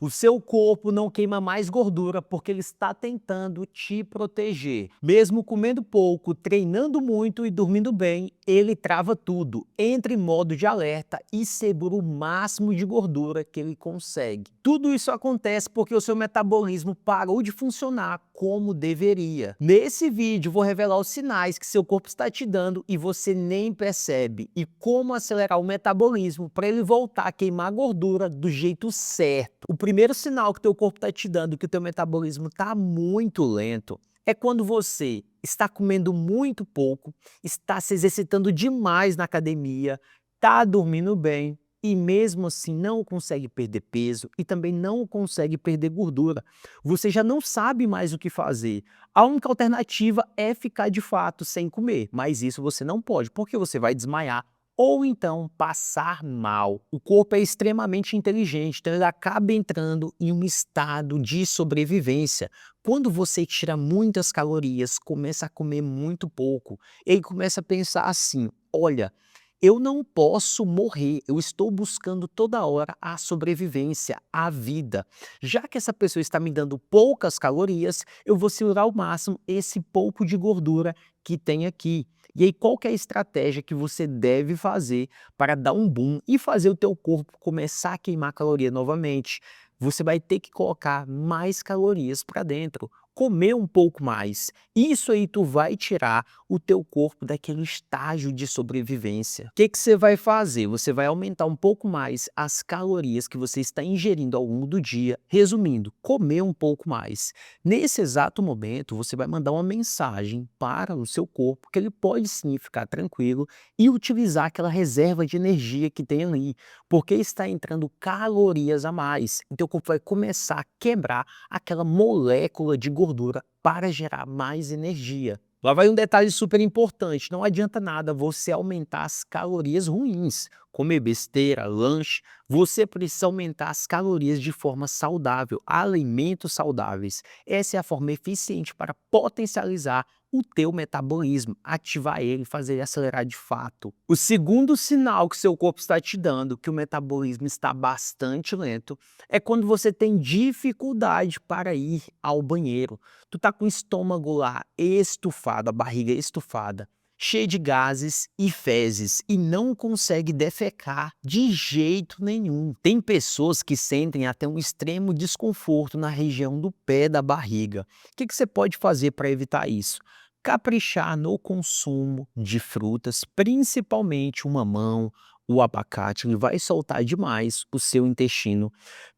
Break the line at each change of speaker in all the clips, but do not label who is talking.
O seu corpo não queima mais gordura porque ele está tentando te proteger. Mesmo comendo pouco, treinando muito e dormindo bem, ele trava tudo, entra em modo de alerta e segura o máximo de gordura que ele consegue. Tudo isso acontece porque o seu metabolismo parou de funcionar como deveria. Nesse vídeo vou revelar os sinais que seu corpo está te dando e você nem percebe, e como acelerar o metabolismo para ele voltar a queimar gordura do jeito certo. O primeiro sinal que teu corpo está te dando que o teu metabolismo está muito lento é quando você está comendo muito pouco, está se exercitando demais na academia, está dormindo bem e mesmo assim não consegue perder peso e também não consegue perder gordura. Você já não sabe mais o que fazer. A única alternativa é ficar de fato sem comer, mas isso você não pode, porque você vai desmaiar ou então passar mal. O corpo é extremamente inteligente, então ele acaba entrando em um estado de sobrevivência. Quando você tira muitas calorias, começa a comer muito pouco, ele começa a pensar assim: olha, eu não posso morrer, eu estou buscando toda hora a sobrevivência, a vida. Já que essa pessoa está me dando poucas calorias, eu vou segurar ao máximo esse pouco de gordura que tem aqui. E aí, qual que é a estratégia que você deve fazer para dar um boom e fazer o teu corpo começar a queimar caloria novamente? Você vai ter que colocar mais calorias para dentro, comer um pouco mais. Isso aí tu vai tirar o teu corpo daquele estágio de sobrevivência. O que que você vai fazer? Você vai aumentar um pouco mais as calorias que você está ingerindo ao longo do dia. Resumindo, comer um pouco mais. Nesse exato momento, você vai mandar uma mensagem para o seu corpo que ele pode sim ficar tranquilo e utilizar aquela reserva de energia que tem ali, porque está entrando calorias a mais. Então o corpo vai começar a quebrar aquela molécula de gordura para gerar mais energia. Lá vai um detalhe super importante: não adianta nada você aumentar as calorias ruins, comer besteira, lanche. Você precisa aumentar as calorias de forma saudável, alimentos saudáveis. Essa é a forma eficiente para potencializar o teu metabolismo, ativar ele, fazer ele acelerar de fato. O segundo sinal que seu corpo está te dando que o metabolismo está bastante lento é quando você tem dificuldade para ir ao banheiro. Tu tá com o estômago lá estufado, a barriga estufada, cheia de gases e fezes e não consegue defecar de jeito nenhum. Tem pessoas que sentem até um extremo desconforto na região do pé da barriga. O que que você pode fazer para evitar isso? Caprichar no consumo de frutas, principalmente o mamão, o abacate, ele vai soltar demais o seu intestino.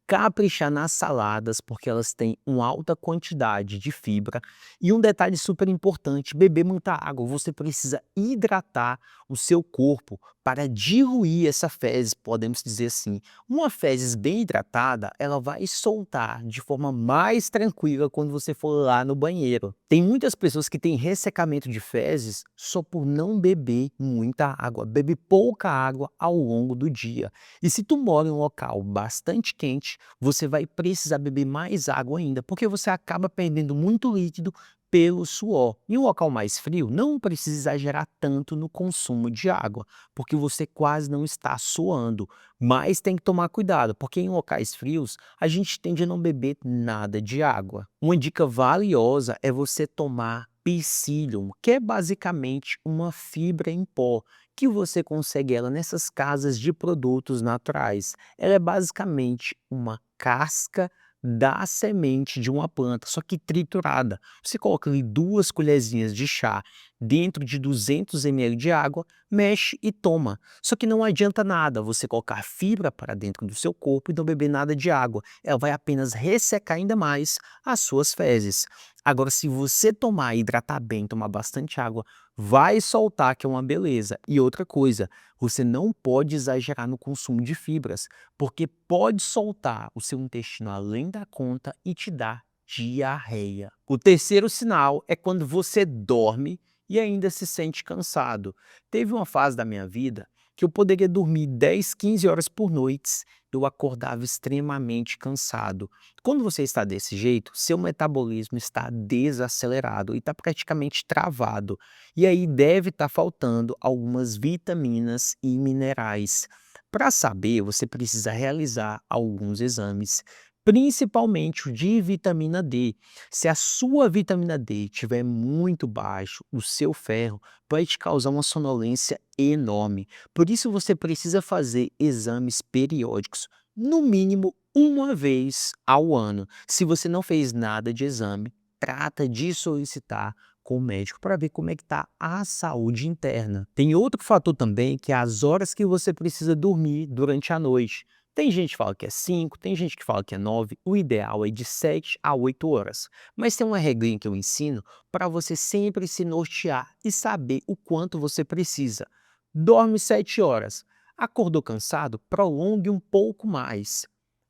Caprichar nas saladas, porque elas têm uma alta quantidade de fibra. E um detalhe super importante: beber muita água. Você precisa hidratar o seu corpo para diluir essa fezes, podemos dizer assim. Uma fezes bem hidratada, ela vai soltar de forma mais tranquila quando você for lá no banheiro. Tem muitas pessoas que têm ressecamento de fezes só por não beber muita água, bebe pouca água ao longo do dia. E se tu mora em um local bastante quente, você vai precisar beber mais água ainda, porque você acaba perdendo muito líquido pelo suor. Em um local mais frio, não precisa exagerar tanto no consumo de água, porque você quase não está suando. Mas tem que tomar cuidado, porque em locais frios a gente tende a não beber nada de água. Uma dica valiosa é você tomar psyllium, que é basicamente uma fibra em pó, que você consegue ela nessas casas de produtos naturais. Ela é basicamente uma casca da semente de uma planta, só que triturada. Você coloca ali 2 colherzinhas de chá dentro de 200 ml de água, mexe e toma. Só que não adianta nada você colocar fibra para dentro do seu corpo e não beber nada de água. Ela vai apenas ressecar ainda mais as suas fezes. Agora, se você tomar e hidratar bem, tomar bastante água, vai soltar, que é uma beleza. E outra coisa, você não pode exagerar no consumo de fibras, porque pode soltar o seu intestino além da conta e te dar diarreia. O terceiro sinal é quando você dorme e ainda se sente cansado. Teve uma fase da minha vida que eu poderia dormir 10, 15 horas por noite, eu acordava extremamente cansado. Quando você está desse jeito, seu metabolismo está desacelerado e está praticamente travado. E aí deve estar faltando algumas vitaminas e minerais. Para saber, você precisa realizar alguns exames, Principalmente o de vitamina D. Se a sua vitamina D estiver muito baixo, o seu ferro vai te causar uma sonolência enorme. Por isso você precisa fazer exames periódicos, no mínimo uma vez ao ano. Se você não fez nada de exame, trata de solicitar com o médico para ver como é que está a saúde interna. Tem outro fator também, que é as horas que você precisa dormir durante a noite. Tem gente que fala que é 5, tem gente que fala que é 9. O ideal é de 7 a 8 horas. Mas tem uma regrinha que eu ensino para você sempre se nortear e saber o quanto você precisa. Dorme 7 horas. Acordou cansado? Prolongue um pouco mais.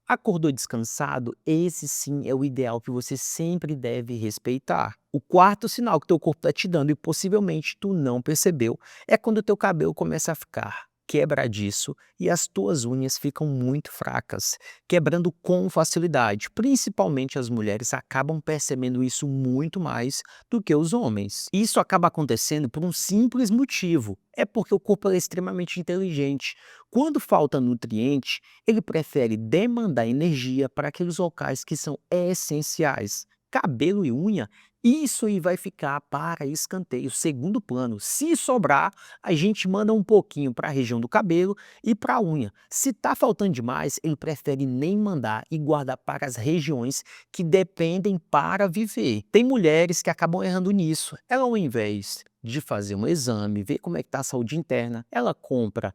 Acordou descansado? Esse sim é o ideal que você sempre deve respeitar. O quarto sinal que teu corpo está te dando e possivelmente tu não percebeu é quando o teu cabelo começa a ficar quebradiço e as tuas unhas ficam muito fracas, quebrando com facilidade. Principalmente as mulheres acabam percebendo isso muito mais do que os homens. Isso acaba acontecendo por um simples motivo. É porque o corpo é extremamente inteligente. Quando falta nutriente, ele prefere demandar energia para aqueles locais que são essenciais. Cabelo e unha, isso aí vai ficar para escanteio, segundo plano. Se sobrar, a gente manda um pouquinho para a região do cabelo e para a unha. Se está faltando demais, ele prefere nem mandar e guardar para as regiões que dependem para viver. Tem mulheres que acabam errando nisso. Ela, ao invés de fazer um exame, ver como é que está a saúde interna, ela compra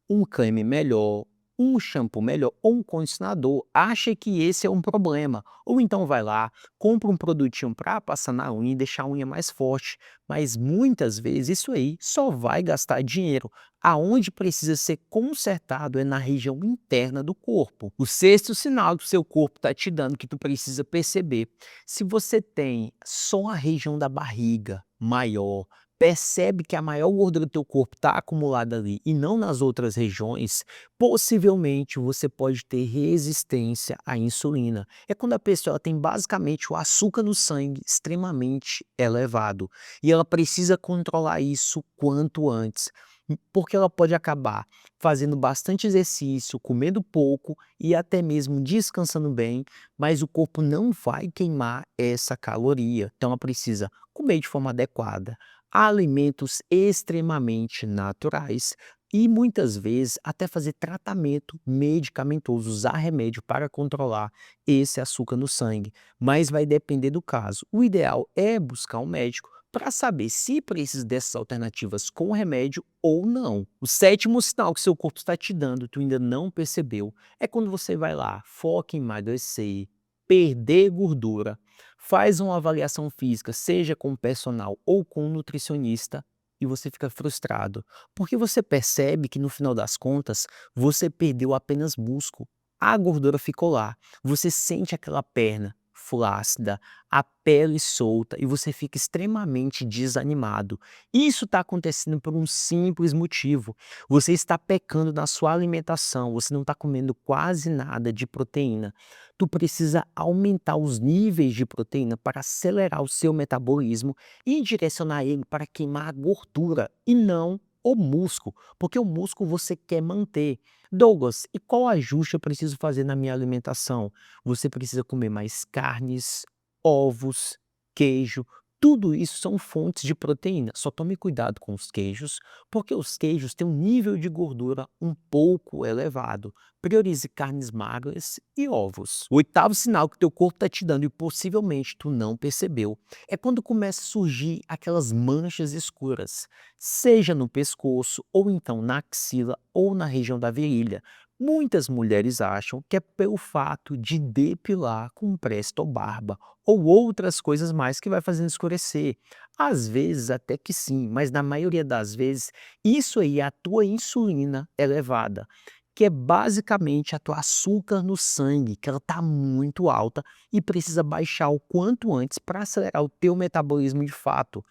um creme melhor, um shampoo melhor ou um condicionador, acha que esse é um problema. Ou então vai lá, compra um produtinho para passar na unha e deixar a unha mais forte. Mas muitas vezes isso aí só vai gastar dinheiro. Aonde precisa ser consertado é na região interna do corpo. O sexto sinal que o seu corpo está te dando que tu precisa perceber. Se você tem só a região da barriga maior, percebe que a maior gordura do teu corpo está acumulada ali e não nas outras regiões, possivelmente você pode ter resistência à insulina. É quando a pessoa tem basicamente o açúcar no sangue extremamente elevado e ela precisa controlar isso quanto antes. Porque ela pode acabar fazendo bastante exercício, comendo pouco e até mesmo descansando bem, mas o corpo não vai queimar essa caloria. Então ela precisa comer de forma adequada, alimentos extremamente naturais e muitas vezes até fazer tratamento medicamentoso, usar remédio para controlar esse açúcar no sangue, mas vai depender do caso. O ideal é buscar um médico para saber se precisa dessas alternativas com remédio ou não. O sétimo sinal que seu corpo está te dando, tu ainda não percebeu, é quando você vai lá, foca em emagrecer, perder gordura, faz uma avaliação física, seja com o personal ou com o nutricionista, e você fica frustrado, porque você percebe que no final das contas você perdeu apenas músculo, a gordura ficou lá, você sente aquela perna flácida, a pele solta e você fica extremamente desanimado. Isso está acontecendo por um simples motivo: você está pecando na sua alimentação, você não está comendo quase nada de proteína. Tu precisa aumentar os níveis de proteína para acelerar o seu metabolismo e direcionar ele para queimar a gordura e não o músculo, porque o músculo você quer manter. Douglas, e qual ajuste eu preciso fazer na minha alimentação? Você precisa comer mais carnes, ovos, queijo, tudo isso são fontes de proteína. Só tome cuidado com os queijos, porque os queijos têm um nível de gordura um pouco elevado. Priorize carnes magras e ovos. O oitavo sinal que teu corpo está te dando e possivelmente tu não percebeu é quando começa a surgir aquelas manchas escuras, seja no pescoço ou então na axila ou na região da virilha. Muitas mulheres acham que é pelo fato de depilar com presto ou barba ou outras coisas mais que vai fazendo escurecer. Às vezes até que sim, mas na maioria das vezes isso aí é a tua insulina elevada, que é basicamente a tua açúcar no sangue, que ela está muito alta e precisa baixar o quanto antes para acelerar o teu metabolismo de fato.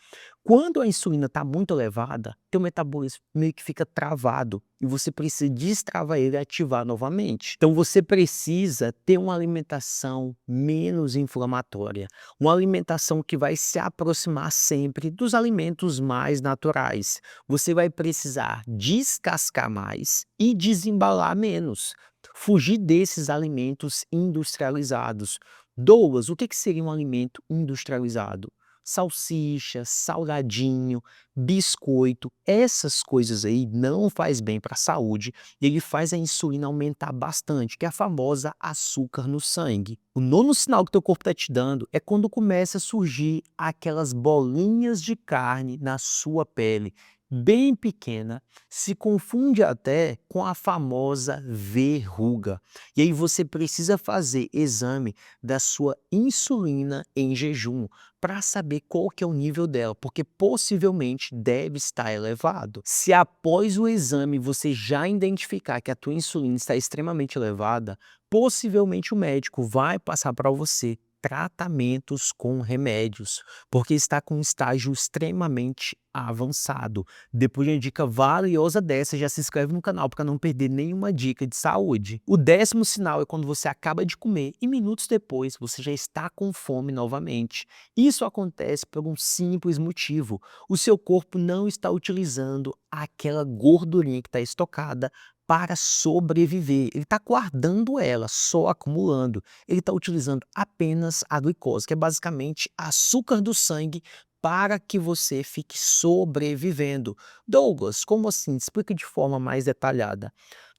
Quando a insulina está muito elevada, teu metabolismo meio que fica travado e você precisa destravar ele e ativar novamente. Então você precisa ter uma alimentação menos inflamatória, uma alimentação que vai se aproximar sempre dos alimentos mais naturais. Você vai precisar descascar mais e desembalar menos. Fugir desses alimentos industrializados. Douglas, o que que seria um alimento industrializado? Salsicha, salgadinho, biscoito, essas coisas aí não faz bem para a saúde e ele faz a insulina aumentar bastante, que é a famosa açúcar no sangue. O nono sinal que teu corpo está te dando é quando começa a surgir aquelas bolinhas de carne na sua pele, bem pequena, se confunde até com a famosa verruga. E aí você precisa fazer exame da sua insulina em jejum para saber qual que é o nível dela, porque possivelmente deve estar elevado. Se após o exame você já identificar que a tua insulina está extremamente elevada, possivelmente o médico vai passar para você tratamentos com remédios, porque está com um estágio extremamente avançado. Depois de uma dica valiosa dessa, já se inscreve no canal para não perder nenhuma dica de saúde. O 10º sinal é quando você acaba de comer e minutos depois você já está com fome novamente. Isso acontece por um simples motivo: o seu corpo não está utilizando aquela gordurinha que está estocada para sobreviver. Ele está guardando ela, só acumulando. Ele está utilizando apenas a glicose, que é basicamente açúcar do sangue, para que você fique sobrevivendo. Douglas, como assim? Explica de forma mais detalhada.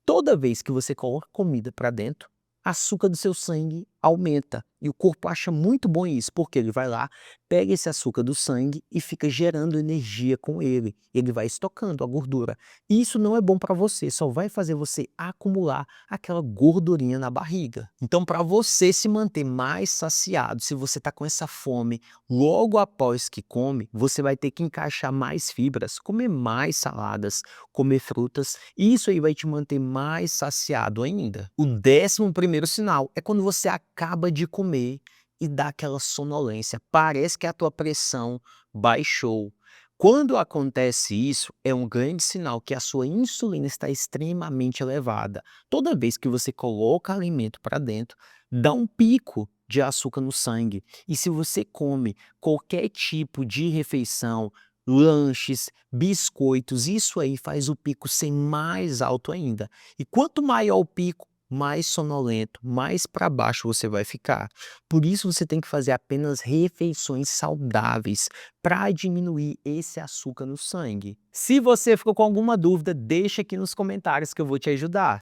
Toda vez que você coloca comida para dentro, açúcar do seu sangue aumenta. E o corpo acha muito bom isso, porque ele vai lá, pega esse açúcar do sangue e fica gerando energia com ele. Ele vai estocando a gordura. E isso não é bom para você, só vai fazer você acumular aquela gordurinha na barriga. Então, para você se manter mais saciado, se você está com essa fome logo após que come, você vai ter que encaixar mais fibras, comer mais saladas, comer frutas, e isso aí vai te manter mais saciado ainda. O 11º sinal é quando você acaba de comer e dá aquela sonolência, parece que a tua pressão baixou. Quando acontece isso, é um grande sinal que a sua insulina está extremamente elevada. Toda vez que você coloca alimento para dentro, dá um pico de açúcar no sangue. E se você come qualquer tipo de refeição, lanches, biscoitos, isso aí faz o pico ser mais alto ainda. E quanto maior o pico, mais sonolento, mais para baixo você vai ficar. Por isso você tem que fazer apenas refeições saudáveis para diminuir esse açúcar no sangue. Se você ficou com alguma dúvida, deixa aqui nos comentários que eu vou te ajudar.